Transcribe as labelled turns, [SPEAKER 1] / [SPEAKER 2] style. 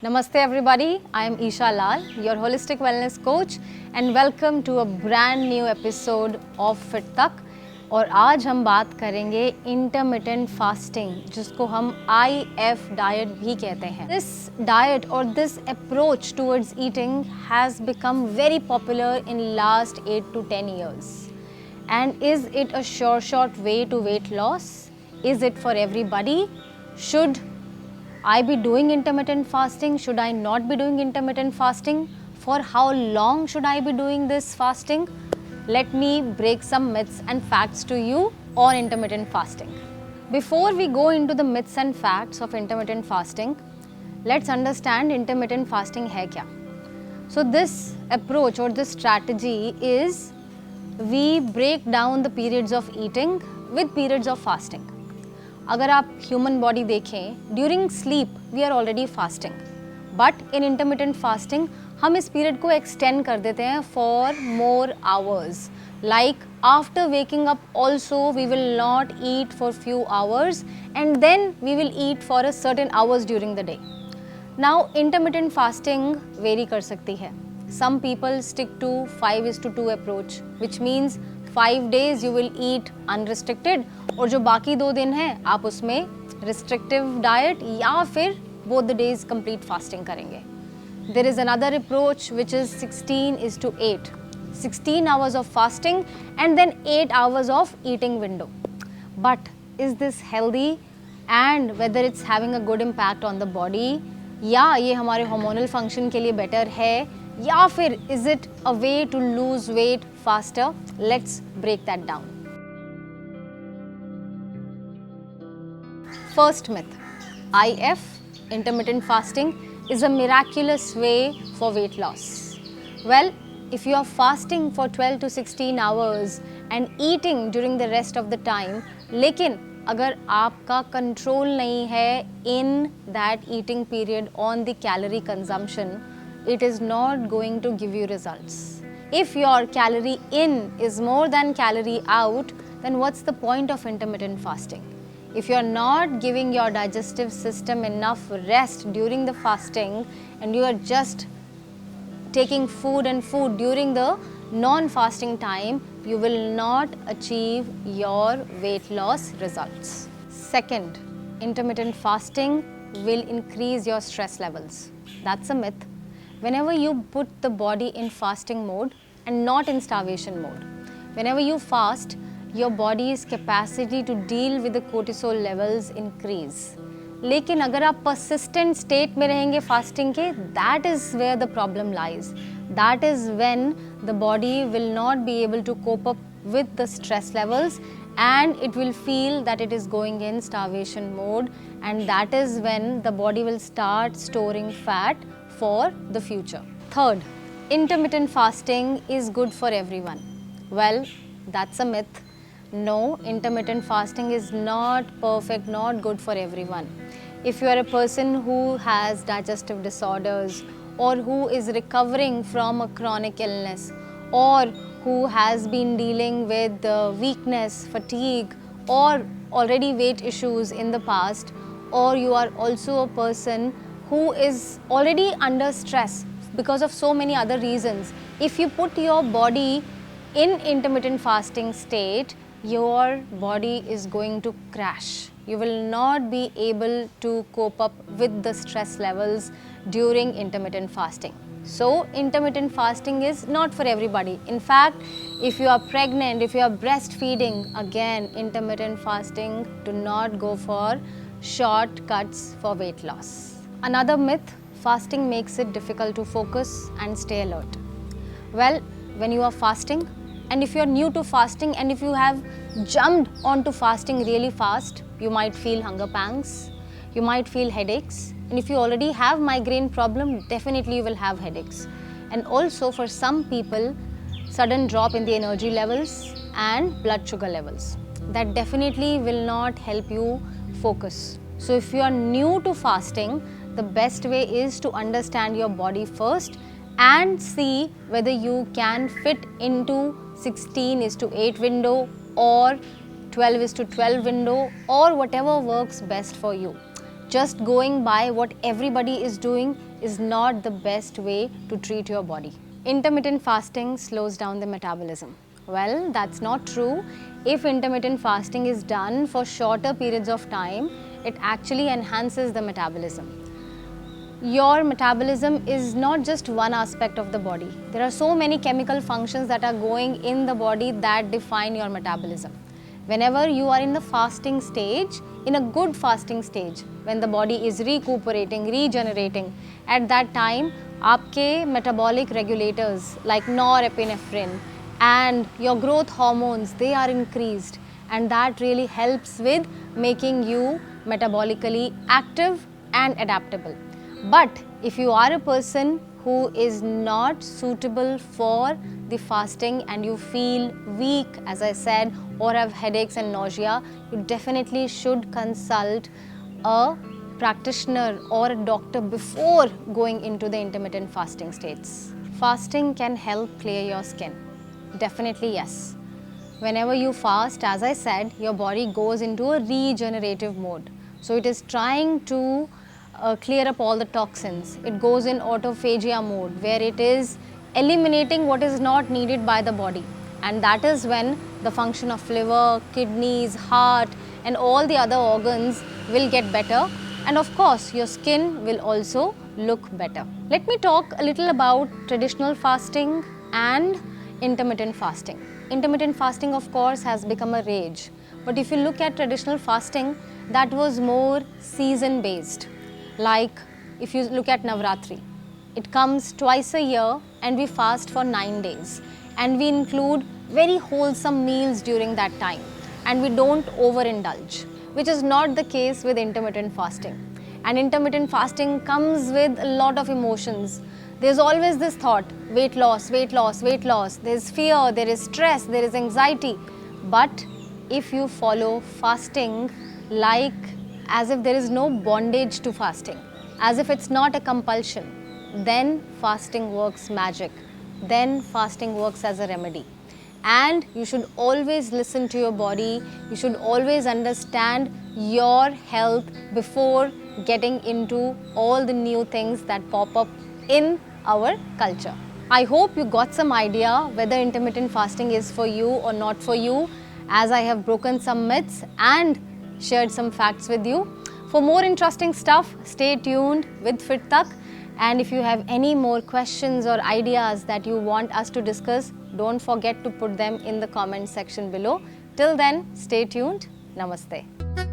[SPEAKER 1] Namaste everybody, I am Isha Lal, your holistic wellness coach and welcome to a brand new episode of fittak. और आज हम बात करेंगे intermittent fasting जिसको हम IF diet भी कहते हैं. This diet or this approach towards eating has become very popular in last 8 to 10 years. And is it a short way to weight loss? Is it for everybody? Should I be doing intermittent fasting? Should I not be doing intermittent fasting? For how long should I be doing this fasting? Let me break some myths and facts to you on intermittent fasting. Before we go into the myths and facts of intermittent fasting, let's understand intermittent fasting hai kya. So this approach or this strategy is we break down the periods of eating with periods of fasting. अगर आप human body देखें during sleep we are already fasting but in intermittent fasting हम इस period को extend कर देते हैं for more hours like after waking up also we will not eat for few hours and then we will eat for a certain hours during the day. Now intermittent fasting vary कर सकती है. Some people stick to 5:2 approach which means 5 days you will eat unrestricted और जो बाकी 2 दिन हैं आप उसमें restrictive diet या फिर both the days complete fasting करेंगे. There is another approach which is 16:8. 16 hours of fasting and then 8 hours of eating window. But is this healthy and whether it's having a good impact on the body या ये हमारे hormonal function के लिए better है या फिर is it a way to lose weight faster? Let's break that down. First myth, IF, intermittent fasting, is a miraculous way for weight loss. Well, if you are fasting for 12 to 16 hours and eating during the rest of the time, लेकिन अगर आपका control नहीं है in that eating period on the calorie consumption, it is not going to give you results. If your calorie in is more than calorie out, then what's the point of intermittent fasting? If you're not giving your digestive system enough rest during the fasting and you are just taking food during the non-fasting time, you will not achieve your weight loss results. Second, intermittent fasting will increase your stress levels. That's a myth. Whenever you put the body in fasting mode and not in starvation mode, whenever you fast, your body's capacity to deal with the cortisol levels increase. लेकिन अगर आप persistent state में रहेंगे fasting के, that is where the problem lies. That is when the body will not be able to cope up with the stress levels and it will feel that it is going in starvation mode, and that is when the body will start storing fat for the future. Third, intermittent fasting is good for everyone. Well, that's a myth. No, intermittent fasting is not perfect, not good for everyone. If you are a person who has digestive disorders or who is recovering from a chronic illness or who has been dealing with weakness, fatigue or already weight issues in the past, or you are also a person who is already under stress because of so many other reasons, if you put your body in intermittent fasting state, your body is going to crash. You will not be able to cope up with the stress levels during intermittent fasting. So, intermittent fasting is not for everybody. In fact, if you are pregnant, if you are breastfeeding, again, intermittent fasting, do not go for shortcuts for weight loss. Another myth, fasting makes it difficult to focus and stay alert. Well, when you are fasting, and if you are new to fasting and if you have jumped onto fasting really fast, you might feel hunger pangs, you might feel headaches, and if you already have migraine problem, definitely you will have headaches. And also for some people, sudden drop in the energy levels and blood sugar levels. That definitely will not help you focus. So if you are new to fasting, the best way is to understand your body first and see whether you can fit into 16:8 window or 12:12 window or whatever works best for you. Just going by what everybody is doing, is not the best way to treat your body. Intermittent fasting slows down the metabolism. Well, that's not true. If intermittent fasting is done for shorter periods of time, it actually enhances the metabolism. Your metabolism is not just one aspect of the body. There are so many chemical functions that are going in the body that define your metabolism. Whenever you are in the fasting stage, in a good fasting stage, when the body is recuperating, regenerating, at that time, आपके metabolic regulators like norepinephrine and your growth hormones, they are increased, and that really helps with making you metabolically active and adaptable. But if you are a person who is not suitable for the fasting and you feel weak, as I said, or have headaches and nausea, you definitely should consult a practitioner or a doctor before going into the intermittent fasting states. Fasting can help clear your skin. Definitely yes. Whenever you fast, as I said, your body goes into a regenerative mode. So it is trying to clear up all the toxins. It goes in autophagia mode where it is eliminating what is not needed by the body, and that is when the function of liver, kidneys, heart and all the other organs will get better, and of course your skin will also look better. Let me talk a little about traditional fasting and intermittent fasting. Intermittent fasting of course has become a rage, but if you look at traditional fasting, that was more season based. Like if you look at Navratri, it comes twice a year and we fast for 9 days, and we include very wholesome meals during that time and we don't overindulge, which is not the case with intermittent fasting. And intermittent fasting comes with a lot of emotions. There's always this thought, weight loss, weight loss, weight loss. There's fear, there is stress, there is anxiety. But if you follow fasting like as if there is no bondage to fasting, as if it's not a compulsion, then fasting works magic. Then fasting works as a remedy. And you should always listen to your body. You should always understand your health before getting into all the new things that pop up in our culture. I hope you got some idea whether intermittent fasting is for you or not for you, as I have broken some myths and shared some facts with you. For more interesting stuff, stay tuned with Fittak. And if you have any more questions or ideas that you want us to discuss, don't forget to put them in the comment section below. Till then, stay tuned. Namaste.